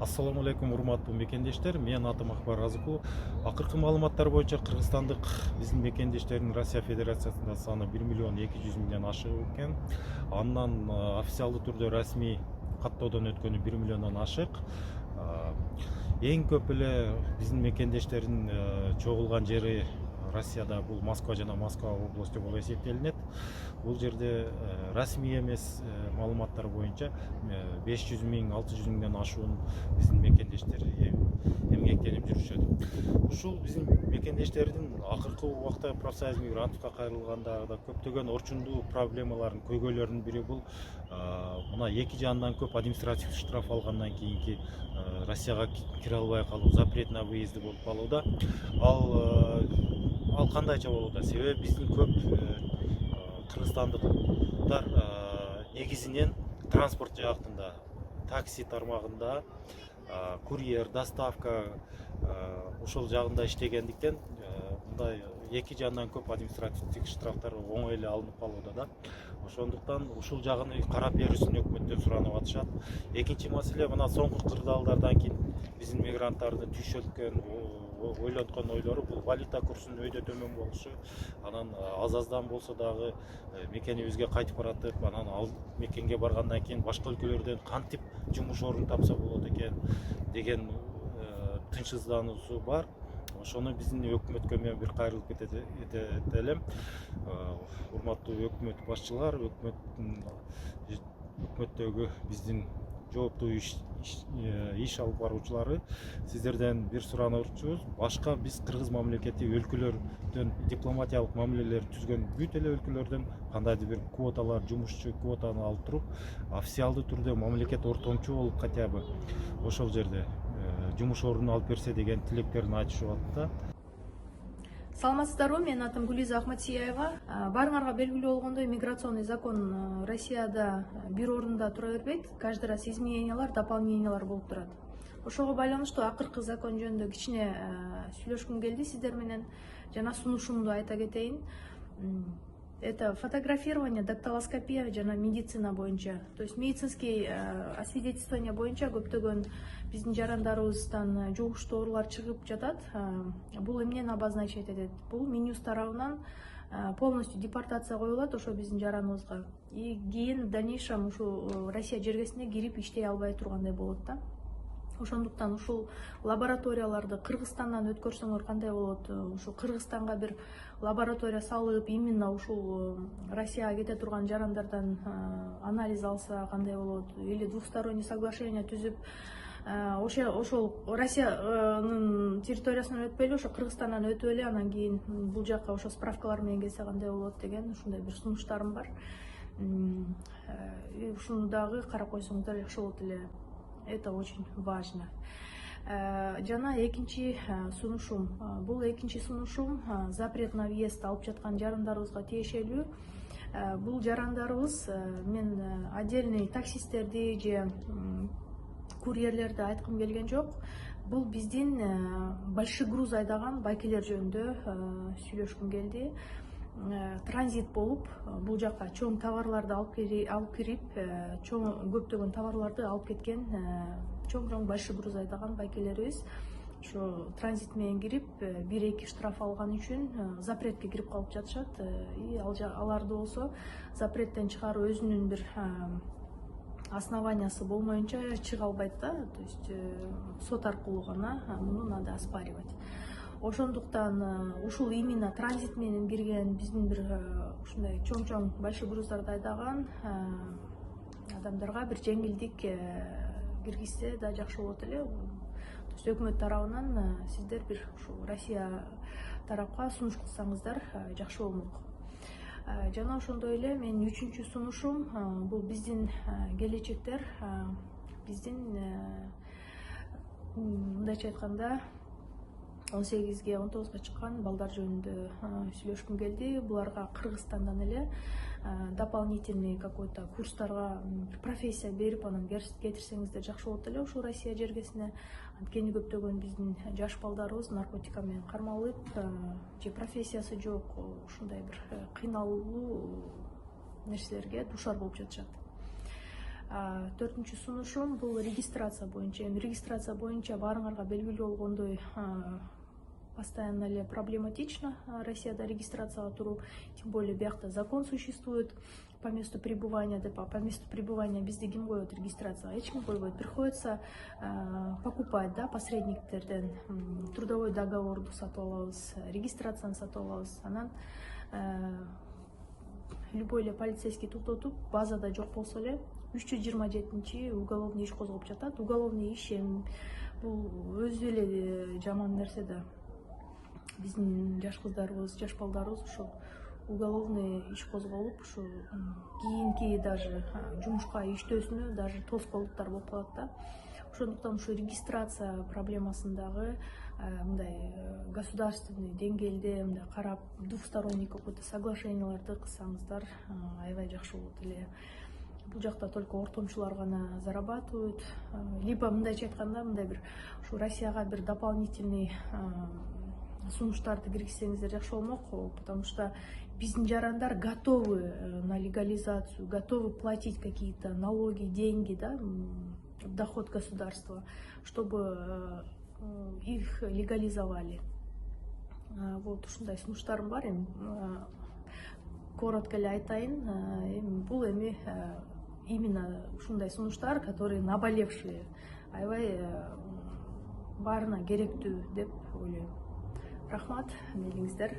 Ассаламу алейкум, урматтуу мекендештер. Мен атым Акбар Азыкулов. Акыркы маалыматтар боюнча кыргызстандык биздин мекендештердин Россия Федерациясында саны 1 миллион 200 миңден ашык экен. Андан официалдуу түрдө расмий каттоодон өткөнү 1 миллиондон ашык. Эң көп эле биздин мекендештердин чогулган жери Россияда бул Москва жана Москва областы болуп эсептелинет. Бул жерде расмий эмес маалыматтар боюнча 500 миң 600 миңден ашуун биздин мекендештер эмгектенип жүрүшөт. Ушул биздин мекендештердин акыркы убакта профсоюз мигрантовго кайрылгандагы көптөгөн орчундуу проблемалардын көйгөйлөрүнүн бири бул мына 2 жандан көп административдик штраф алгандан кийинки Россияга кире албай калуу, запрет на выезды болуп калууда. Ал кандайча болууда? Себеби биздин көп кыргызстандыктар негизинен транспорт жаактында, такси тармагында, курьер, доставка ошол жагында иштегендиктен мындай 2 жандан көп административдик штрафтар оңой эле алынып калууда да. Ошондуктан ушул жагын карап берүүсүн өкмөттөн суранып атышат. Экинчи маселе, мына соңку кырдаалдардан кийин биздин мигранттардын түйшөлткөн ойлонткон ойлору бул валюта курсунун өйдө төмөн болушу, анан аз-аздан болсо дагы мекенибизге кайтып баратып, анан ал мекенге баргандан кийин башка өлкөлөрдөн кантип жумуш орун тапса болот экен деген тынчсыздануусу бар. Ошону биздин өкмөткө мен бир кайрылып кетет элем. Урматтуу өкмөт башчылар, өкмөттөгү биздин жооптуу иш алып баруучулары, сиздерден бир суранычубуз, башка биз кыргыз мамлекети өлкөлөрдөн дипломатиялык мамилелер түзгөн бүт эле өлкөлөрдөн кандайдыр бир квоталар, жумушчу квотаны алып туруп, официалдуу түрдө мамлекет ортомчу болуп хотя бы ошол жерде жумуш ордун алып берсе деген тилектерин айтышып атат. Саламатсыздарбы, менин атым Гулиза Ахматсияева. Баарыңарга белгилүү болгондой, миграционный закон Россияда бир ордунда тура бербейт. Каждый раз изменениялар, дополнениялар болуп турат. Ошого байланыштуу акыркы закон жөнүндө кичине сүйлөшкүм келди сиздер менен, жана сунушумду айта кетейин. Это фотографирование, дактилоскопия жана медицина боюнча. То есть медицинский освидетельствование боюнча көптөгөн биздин жарандарыбыздан жугуштуу оорулар чыгып жатат. Бул эмнени обозначать этет? Бул Минюст тарабынан полностью депортация коюлат ошо биздин жараныбызга. И кийин в дальнейшем ушу Россия жергесине кирип иштей албай тургандай болот да. Ошондуктан ушул лабораторияларды Кыргызстандан өткөрсөңөр кандай болот? Ушу Кыргызстанга бир лаборатория салып, именно ушул Россияга кете турган жарандардан анализ алса кандай болот? Или двухсторонний соглашение түзүп, ошол Россиянын территориясынан өтпөй эле ошо Кыргызстандан өтүп эле, анан кийин бул жакка ошо справкалар менен келсе кандай болот деген ушундай бир сунуштарым бар. Ушуну дагы карап койсоңуздар жакшы болот эле. Это очень важно. Жана экинчи сунушум. Бул экинчи сунушум запрет на въезд алып жаткан жарандарыбызга тиешелүү. Бул жарандарыбыз, мен отдельный таксисттерди же курьерлерди айткым келген жок. Бул биздин большой груз айдаган байкелер жөнүндө сүйлөшкүм келди. Транзит болуп, бул жака чоң товарларды алып кирип, көптөгөн товарларды алып кеткен чоң большой груз айдаган байкелерибиз ошо транзит менен кирип, 1-2 штраф алган үчүн запретке кирип калып жатышат. И аларды болсо запреттен чыгаруу өзүнүн бир основаниясы болмоюнча чыга албайт да. То есть сот аркылуу гана муну надо оспаривать. Ошондуктан ушул именно транзит менен кирген биздин бир ушундай чоң большой груздарды айдаган адамдарга бир жеңилдик киргизсе да жакшы болот эле. То есть өкмөт тарабынан сиздер бир ушу Россия тарапка сунуш кылсаңыздар жакшы болмок. Жана ошондой эле менин үчүнчү сунушум бул биздин келечектер, биздин мындайча айтканда 18-ге 19-га чыккан балдар жөнүндө сүйлөшкүм келди. Буларга Кыргызстандан эле дополнительный какой-то курстарга профессия берип, анан кетирсеңиздер жакшы болот эле ушул Россия жергесине. Анткени көптөгөн биздин жаш балдарыбыз наркотика менен кармалып, же профессиясы жок, ушундай бир кыйналуу нерселерге душар болуп жатышат. Төртүнчү сунушум бул регистрация боюнча. Эми регистрация боюнча баарыңарга белгилүү болгондой постоянно эле проблематично Россияда регистрацияга туруу, тем более биякта закон существует по месту пребывания деп. По месту пребывания бизде ким коет регистрацияга? Эч ким койбойт. Приходится покупать, да, посредниктерден трудовой договорду сатып алабыз, регистрацияны сатып алабыз. Анан любой эле полицейский токтотуп, базада жок болсо эле 327 уголовный иш козгоп жатат. Уголовный иш эми бул өзү эле жаман нерсе да. Биздин жаш кыздарыбыз, жаш балдарыбыз ошо уголовный иш козголуп, ушу кийинки даже жумушка иштөөсүнө даже тоскоолдуктар болуп калат да. Ошондуктан ушу регистрация проблемасын дагы мындай государственный деңгээлде мындай карап, двухсторонний какой-то соглашенияларды кылсаңыздар аябай жакшы болот эле. Бул жакта только ортомчулар гана зарабатывают. Либо мындайча айтканда, мындай бир ушу Россияга бир дополнительный сунуштарды киргизсеңиздер жакшы болмок, потому что биздин жарандар готовы на легализацию, готовы платить какие-то налоги, деньги, да, в доход государства, чтобы их легализовали. Вот ушундай сунуштарым бар. Эми коротко эле айтайын, бул эми именно ушундай сунуштар, которые наболевшие, аябай баарына керектүү деп ойлойм. Рахмат, мейлиңиздер.